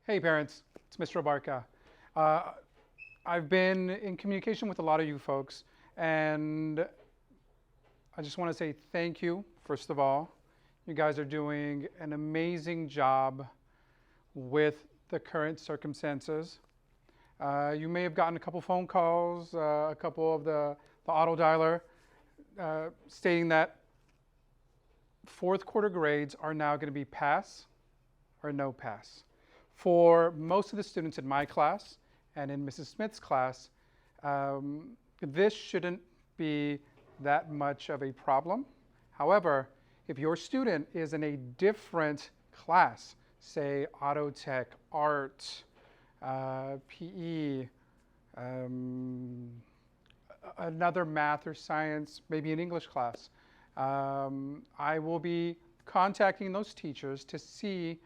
Hey parents, it's Mr. Abarca. Uh, I've been in communication with a lot of you folks, and I just want to say thank you, first of all. You guys are doing an amazing job with the current circumstances. You may have gotten a couple phone calls, a couple of the auto dialer stating that fourth quarter grades are now going to be pass or no pass. For most of the students in my class and in Mrs. Smith's class, this shouldn't be that much of a problem. However, if your student is in a different class, say auto tech, art, PE, another math or science, maybe an English class, I will be contacting those teachers to see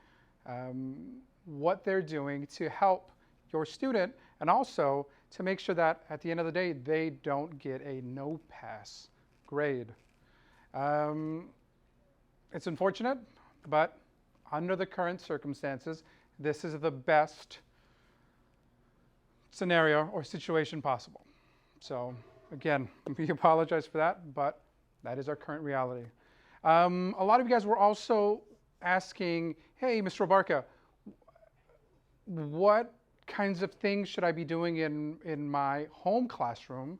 what they're doing to help your student, and also to make sure that at the end of the day they don't get a no pass grade. It's unfortunate, but under the current circumstances, this is the best scenario or situation possible. So again, we apologize for that, but that is our current reality. A lot of you guys were also asking, hey, Mr. Abarca, what kinds of things should I be doing in my home classroom?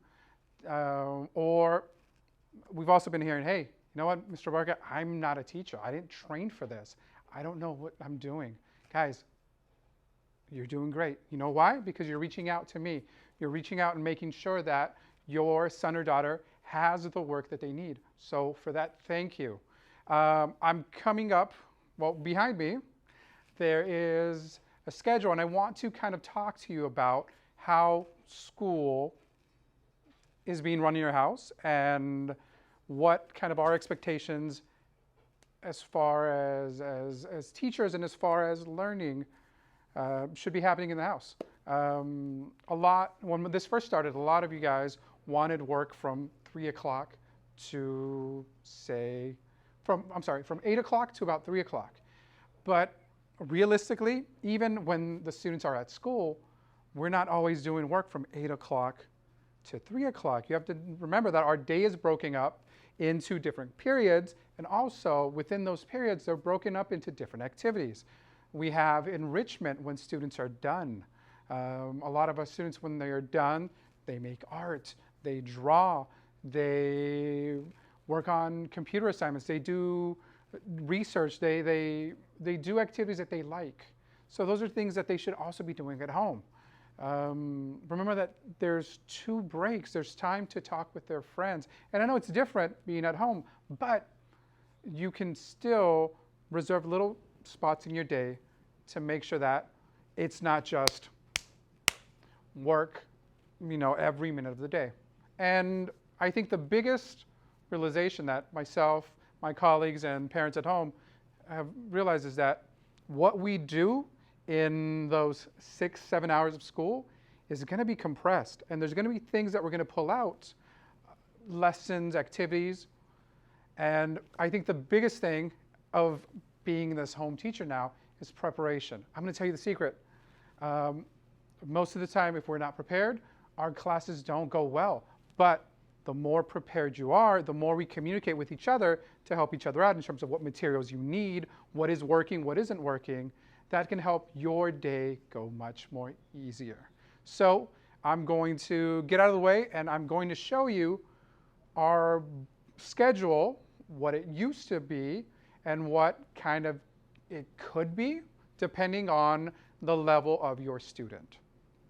Or we've also been hearing, hey, you know what, Mr. Abarca, I'm not a teacher. I didn't train for this. I don't know what I'm doing. Guys, you're doing great. You know why? Because you're reaching out to me. You're reaching out and making sure that your son or daughter has the work that they need. So for that, thank you. I'm coming up, well, behind me, there is a schedule, and I want to kind of talk to you about how school is being run in your house and what kind of our expectations as far as teachers and as far as learning should be happening in the house. When this first started, a lot of you guys wanted work from 3 o'clock to say, from 8 o'clock to about 3 o'clock. But realistically, even when the students are at school, we're not always doing work from 8 o'clock to 3 o'clock. You have to remember that our day is broken up into different periods, and also within those periods, they're broken up into different activities. We have enrichment when students are done. A lot of our students, when they are done, they make art, they draw, they work on computer assignments, they do research, they do activities that they like. So those are things that they should also be doing at home. Remember that there's 2 breaks. There's time to talk with their friends. And I know it's different being at home, but you can still reserve little spots in your day to make sure that it's not just work, every minute of the day. And I think the biggest realization that myself, my colleagues, and parents at home have realized is that what we do in those 6-7 hours of school is going to be compressed. And there's going to be things that we're going to pull out, lessons, activities. And I think the biggest thing of being this home teacher now is preparation. I'm going to tell you the secret. Most of the time, if we're not prepared, our classes don't go well. But the more prepared you are, the more we communicate with each other to help each other out in terms of what materials you need, what is working, what isn't working. That can help your day go much more easier. So I'm going to get out of the way, and I'm going to show you our schedule, what it used to be, and what kind of it could be, depending on the level of your student.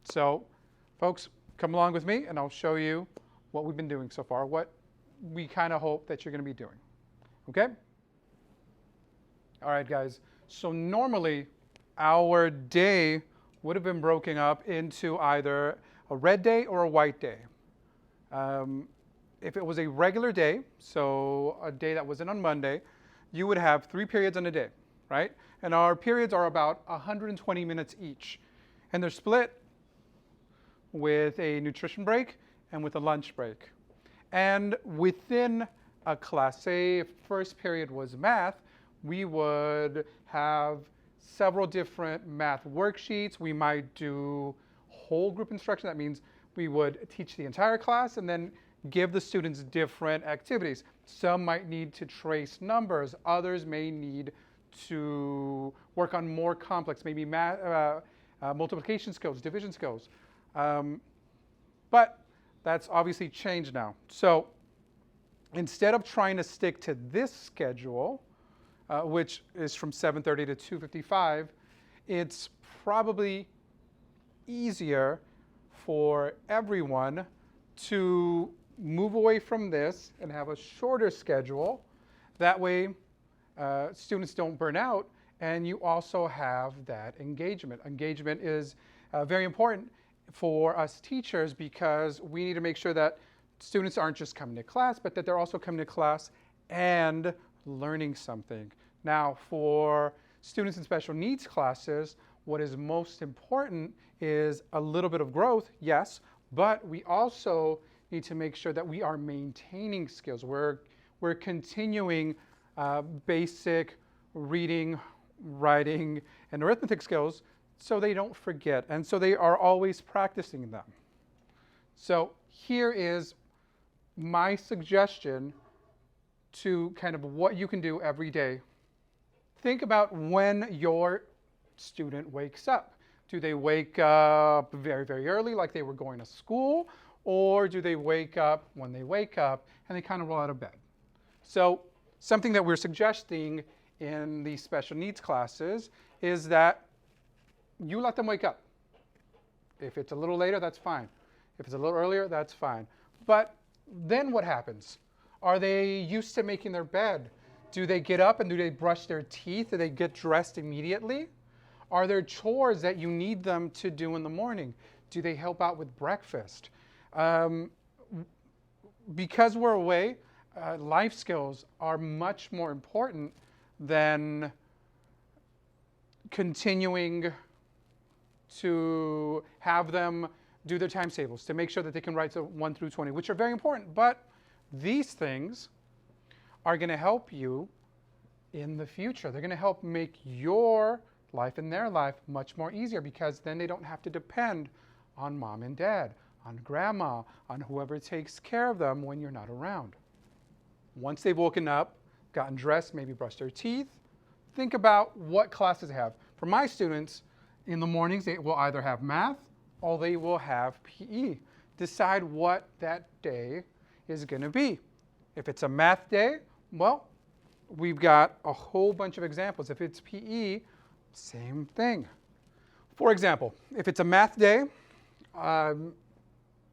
So, folks, come along with me, and I'll show you what we've been doing so far, what we kind of hope that you're going to be doing. Okay? All right, guys. So normally, our day would have been broken up into either a red day or a white day. If it was a regular day, so a day that wasn't on Monday, you would have 3 periods in a day, right? And our periods are about 120 minutes each. And they're split with a nutrition break and with a lunch break. And within a class, say if first period was math, we would have several different math worksheets. We might do whole group instruction. That means we would teach the entire class and then give the students different activities. Some might need to trace numbers. Others may need to work on more complex, maybe multiplication skills, division skills. But that's obviously changed now. So instead of trying to stick to this schedule, which is from 7:30 to 2:55, it's probably easier for everyone to move away from this and have a shorter schedule. That way, students don't burn out, and you also have that engagement. Engagement is very important for us teachers because we need to make sure that students aren't just coming to class, but that they're also coming to class and learning something. Now, for students in special needs classes, what is most important is a little bit of growth, yes, but we also need to make sure that we are maintaining skills. We're continuing basic reading, writing, and arithmetic skills so they don't forget, and so they are always practicing them. So here is my suggestion to kind of what you can do every day. Think about when your student wakes up. Do they wake up very, very early like they were going to school? Or do they wake up when they wake up and they kind of roll out of bed? So something that we're suggesting in these special needs classes is that you let them wake up. If it's a little later, that's fine. If it's a little earlier, that's fine. But then what happens? Are they used to making their bed? Do they get up and do they brush their teeth? Do they get dressed immediately? Are there chores that you need them to do in the morning? Do they help out with breakfast? Because we're away, life skills are much more important than continuing to have them do their times tables to make sure that they can write to 1 through 20, which are very important. But these things are going to help you in the future. They're going to help make your life and their life much more easier because then they don't have to depend on mom and dad, on grandma, on whoever takes care of them when you're not around. Once they've woken up, gotten dressed, maybe brushed their teeth, think about what classes they have. For my students, in the mornings, they will either have math or they will have PE. Decide what that day is going to be. If it's a math day, well, we've got a whole bunch of examples. If it's PE, same thing. For example, if it's a math day,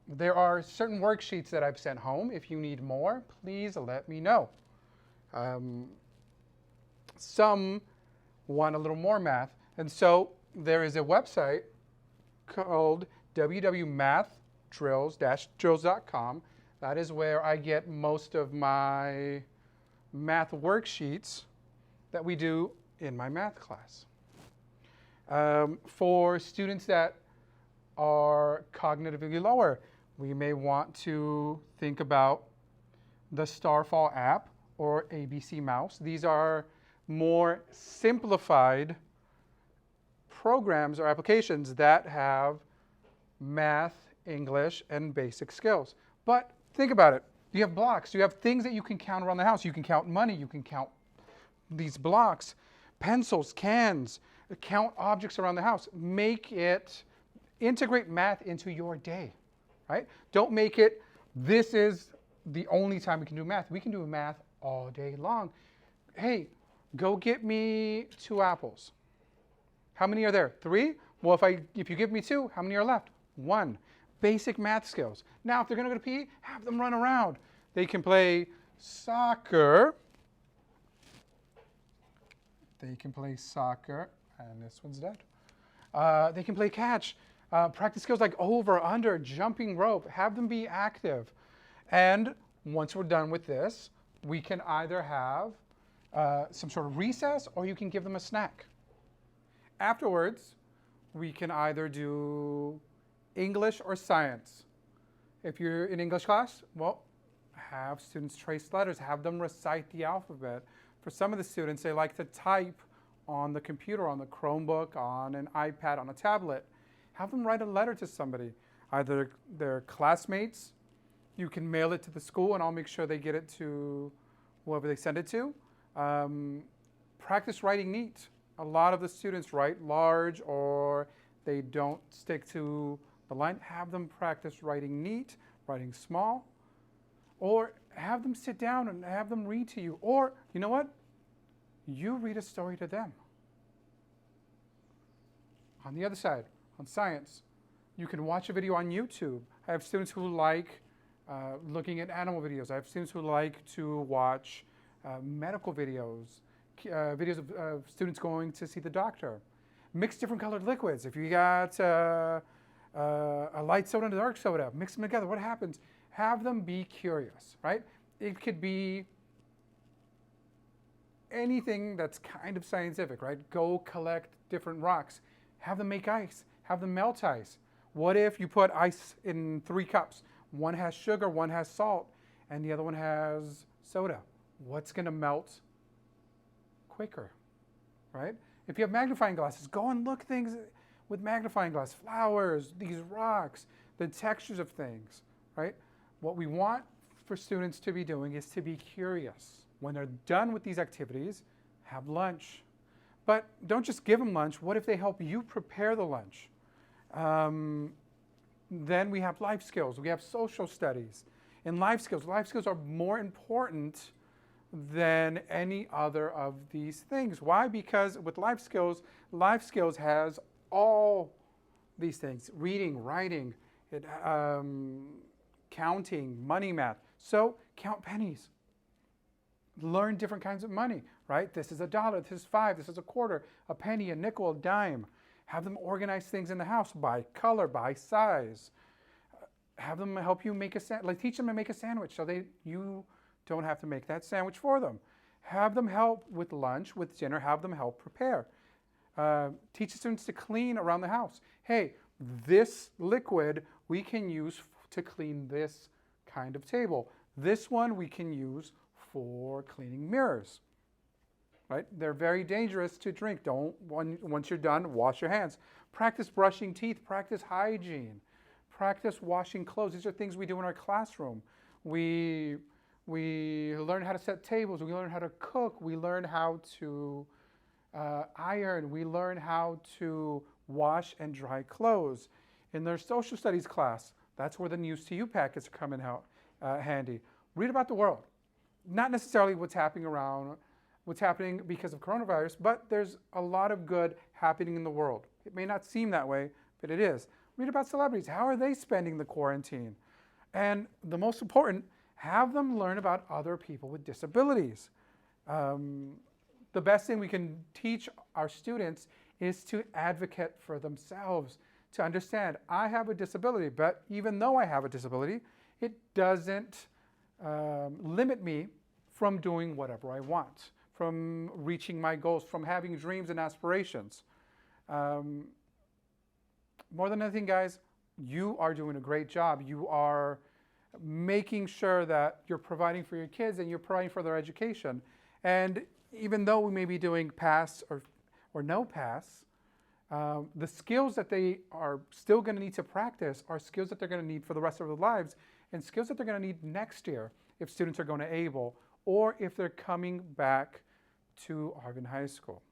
there are certain worksheets that I've sent home. If you need more, please let me know. Some want a little more math, and so there is a website called www.mathdrills-drills.com. That is where I get most of my math worksheets that we do in my math class. For students that are cognitively lower, we may want to think about the Starfall app or ABC Mouse. These are more simplified programs or applications that have math, English, and basic skills. But think about it. You have blocks. You have things that you can count around the house. You can count money. You can count these blocks, pencils, cans, count objects around the house. Integrate math into your day, right? Don't make it, this is the only time we can do math. We can do math all day long. Hey, go get me 2 apples. How many are there? 3? Well, if you give me 2, how many are left? 1. Basic math skills. Now, if they're going to go to PE, have them run around. They can play soccer. And this one's dead. They can play catch. Practice skills like over, under, jumping rope. Have them be active. And once we're done with this, we can either have some sort of recess or you can give them a snack. Afterwards, we can either do English or science. If you're in English class, well, have students trace letters, have them recite the alphabet. For some of the students, they like to type on the computer, on the Chromebook, on an iPad, on a tablet. Have them write a letter to somebody, either their classmates. You can mail it to the school, and I'll make sure they get it to whoever they send it to. Practice writing neat. A lot of the students write large, or they don't stick to the line. Have them practice writing neat, writing small, or have them sit down and have them read to you. Or, you know what? You read a story to them. On the other side, on science, you can watch a video on YouTube. I have students who like looking at animal videos. I have students who like to watch medical videos, videos of students going to see the doctor. Mix different colored liquids. If you got a light soda and a dark soda, mix them together. What happens? Have them be curious, right? It could be anything that's kind of scientific, right? Go collect different rocks. Have them make ice. Have them melt ice. What if you put ice in 3 cups? One has sugar, one has salt, and the other one has soda. What's going to melt quicker, right? If you have magnifying glasses, go and look things with magnifying glass. Flowers, these rocks, the textures of things, right? What we want for students to be doing is to be curious. When they're done with these activities, have lunch. But don't just give them lunch. What if they help you prepare the lunch? Then we have life skills. We have social studies. In life skills are more important than any other of these things. Why? Because with life skills has all these things: reading, writing, counting, money math. So count pennies. Learn different kinds of money, right? This is $1, this is $5, this is a quarter, a penny, a nickel, a dime. Have them organize things in the house by color, by size. Have them help you make teach them to make a sandwich so you don't have to make that sandwich for them. Have them help with lunch, with dinner, have them help prepare. Teach the students to clean around the house. Hey, this liquid we can use to clean this kind of table. This one we can use for cleaning mirrors, right? They're very dangerous to drink. Once you're done, wash your hands. Practice brushing teeth, practice hygiene, practice washing clothes. These are things we do in our classroom. We learn how to set tables, we learn how to cook, we learn how to iron, we learn how to wash and dry clothes. In their social studies class, that's where the News to You packets are coming out handy. Read about the world. Not necessarily what's happening because of coronavirus, but there's a lot of good happening in the world. It may not seem that way, but it is. Read about celebrities. How are they spending the quarantine? And the most important, have them learn about other people with disabilities. The best thing we can teach our students is to advocate for themselves, to understand, I have a disability, but even though I have a disability, it doesn't limit me from doing whatever I want, from reaching my goals, from having dreams and aspirations. More than anything, guys, you are doing a great job. You are making sure that you're providing for your kids and you're providing for their education. And even though we may be doing pass or no pass, the skills that they are still going to need to practice are skills that they're going to need for the rest of their lives, and skills that they're going to need next year if students are going to ABLE or if they're coming back to Arvin High School.